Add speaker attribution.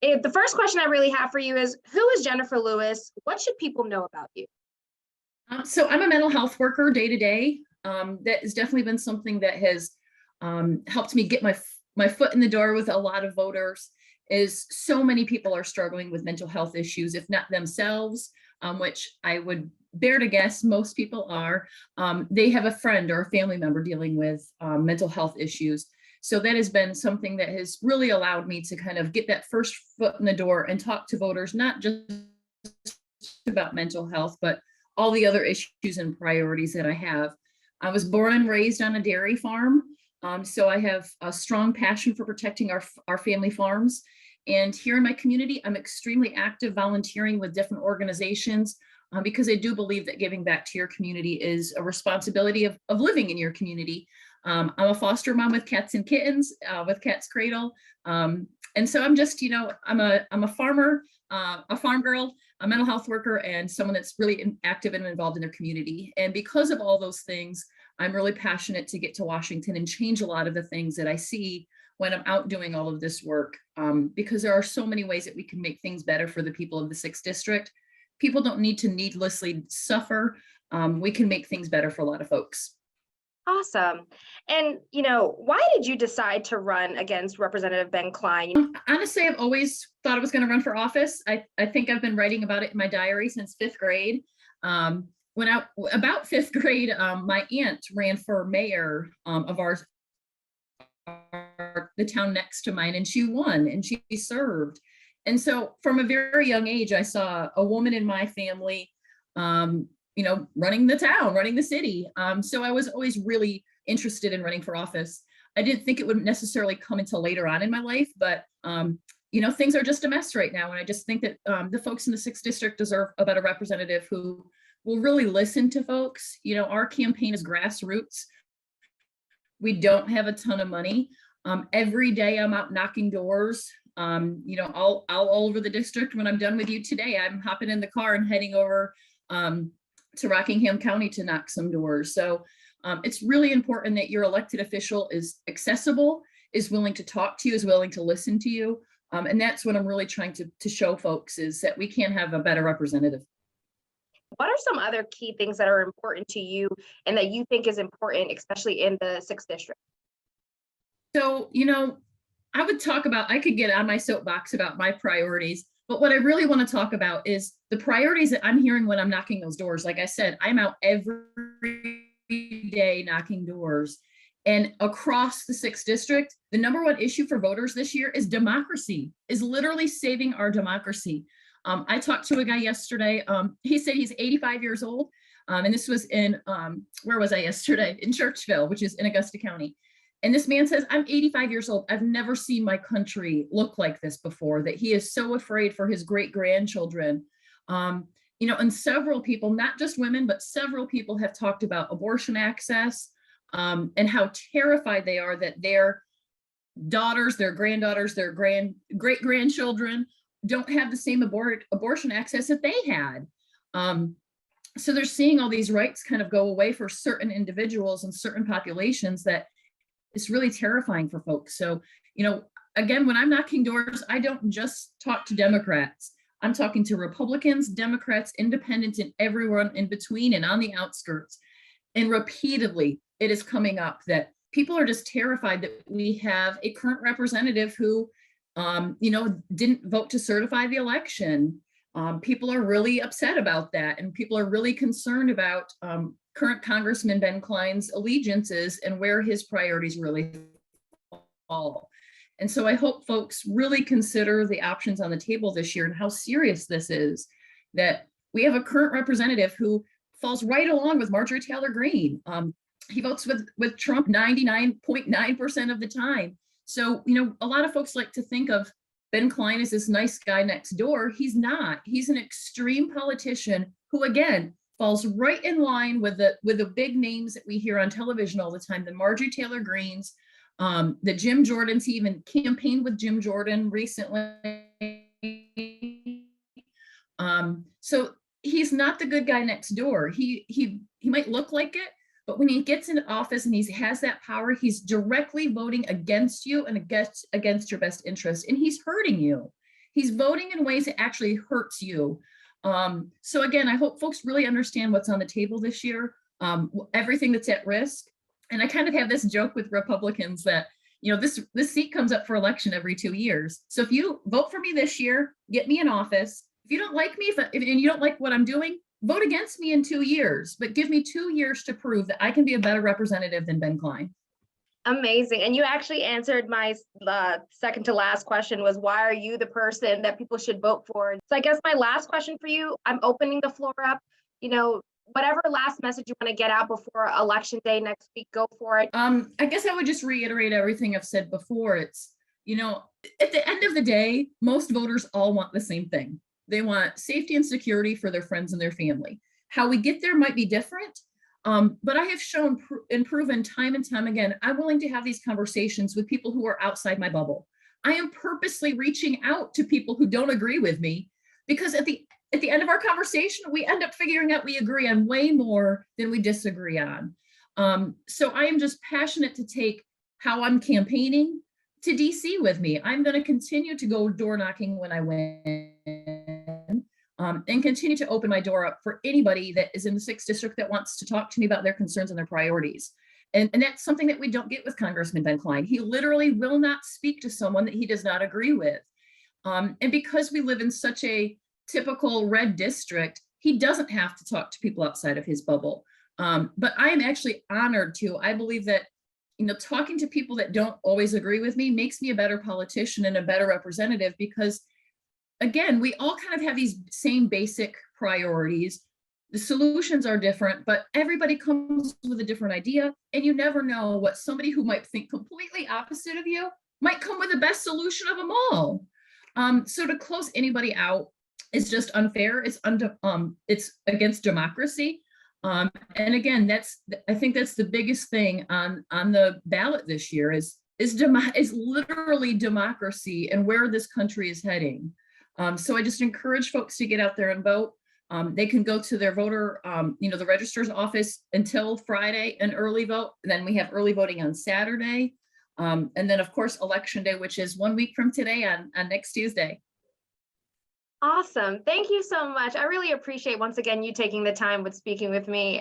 Speaker 1: The first question I really have for you is, who is Jennifer Lewis? What should people know about you?
Speaker 2: So I'm a mental health worker day to day. That has definitely been something that has helped me get my foot in the door with a lot of voters. Is so many people are struggling with mental health issues, if not themselves, which I would dare to guess most people are. They have a friend or a family member dealing with mental health issues. So that has been something that has really allowed me to kind of get that first foot in the door and talk to voters, not just about mental health, but all the other issues and priorities that I have. I was born and raised on a dairy farm, so I have a strong passion for protecting our family farms. And here in my community, I'm extremely active volunteering with different organizations because I do believe that giving back to your community is a responsibility of living in your community. I'm a foster mom with cats and kittens, with Cat's Cradle. And so I'm just, I'm a farmer, a farm girl, a mental health worker, and someone that's really active and involved in their community. And because of all those things, I'm really passionate to get to Washington and change a lot of the things that I see when I'm out doing all of this work, because there are so many ways that we can make things better for the people of the 6th District. People don't need to needlessly suffer. We can make things better for a lot of folks.
Speaker 1: Awesome. And, why did you decide to run against Representative Ben Cline?
Speaker 2: Honestly, I've always thought I was going to run for office. I think I've been writing about it in my diary since 5th grade. About 5th grade, my aunt ran for mayor of the town next to mine, and she won and she served. And so from a very young age, I saw a woman in my family, running the town, running the city. So I was always really interested in running for office. I didn't think it would necessarily come until later on in my life, but things are just a mess right now. And I just think that the folks in the 6th District deserve a better representative who will really listen to folks. Our campaign is grassroots. We don't have a ton of money. Every day I'm out knocking doors, all over the district. When I'm done with you today, I'm hopping in the car and heading over to Rockingham County to knock some doors. So it's really important that your elected official is accessible, is willing to talk to you, is willing to listen to you. And that's what I'm really trying to show folks, is that we can have a better representative.
Speaker 1: What are some other key things that are important to you and that you think is important, especially in the 6th District?
Speaker 2: So, I could get on my soapbox about my priorities, but what I really want to talk about is the priorities that I'm hearing when I'm knocking those doors. Like I said, I'm out every day knocking doors. And across the 6th District, the #1 issue for voters this year is democracy, is literally saving our democracy. I talked to a guy yesterday. He said he's 85 years old. And this was in, where was I yesterday? In Churchville, which is in Augusta County. And this man says, I'm 85 years old. I've never seen my country look like this before, that he is so afraid for his great grandchildren. And several people, not just women, but several people have talked about abortion access, and how terrified they are that their daughters, their granddaughters, their great grandchildren don't have the same abortion access that they had. So they're seeing all these rights kind of go away for certain individuals and certain populations that it's really terrifying for folks. So, again, when I'm knocking doors, I don't just talk to Democrats. I'm talking to Republicans, Democrats, independents, and everyone in between and on the outskirts. And repeatedly, it is coming up that people are just terrified that we have a current representative who, didn't vote to certify the election. People are really upset about that. And people are really concerned about current Congressman Ben Cline's allegiances and where his priorities really fall. And so I hope folks really consider the options on the table this year and how serious this is, that we have a current representative who falls right along with Marjorie Taylor Greene. He votes with Trump 99.9% of the time. So, a lot of folks like to think of Ben Cline as this nice guy next door. He's not. He's an extreme politician who, again, falls right in line with the big names that we hear on television all the time, the Marjorie Taylor Greenes, the Jim Jordans. He even campaigned with Jim Jordan recently. So he's not the good guy next door. He might look like it, but when he gets into office and he has that power, he's directly voting against you and against your best interest, and he's hurting you. He's voting in ways that actually hurts you. So again, I hope folks really understand what's on the table this year, everything that's at risk. And I kind of have this joke with Republicans that, this seat comes up for election every 2 years. So if you vote for me this year, get me in office. If you don't like me, and you don't like what I'm doing, vote against me in 2 years, but give me 2 years to prove that I can be a better representative than Ben Klein.
Speaker 1: Amazing. And you actually answered my second to last question, was why are you the person that people should vote for? So I guess my last question for you, I'm opening the floor up, whatever last message you want to get out before election day next week, go for it.
Speaker 2: I guess I would just reiterate everything I've said before. It's, at the end of the day, most voters all want the same thing. They want safety and security for their friends and their family. How we get there might be different, but I have shown and proven time and time again, I'm willing to have these conversations with people who are outside my bubble. I am purposely reaching out to people who don't agree with me, because at the end of our conversation, we end up figuring out we agree on way more than we disagree on. So I am just passionate to take how I'm campaigning to DC with me. I'm going to continue to go door knocking when I win, and continue to open my door up for anybody that is in the 6th district that wants to talk to me about their concerns and their priorities. And that's something that we don't get with Congressman Ben Klein. He literally will not speak to someone that he does not agree with. And because we live in such a typical red district, he doesn't have to talk to people outside of his bubble. But I am actually honored to. I believe that, talking to people that don't always agree with me makes me a better politician and a better representative, because again, we all kind of have these same basic priorities. The solutions are different, but everybody comes with a different idea, and you never know what somebody who might think completely opposite of you might come with the best solution of them all. So to close anybody out is just unfair. It's against democracy. And again, I think that's the biggest thing on the ballot this year is literally democracy and where this country is heading. So I just encourage folks to get out there and vote. They can go to their voter, the registrar's office until Friday and early vote. And then we have early voting on Saturday. And then of course, election day, which is 1 week from today on next Tuesday.
Speaker 1: Awesome. Thank you so much. I really appreciate, once again, you taking the time with speaking with me.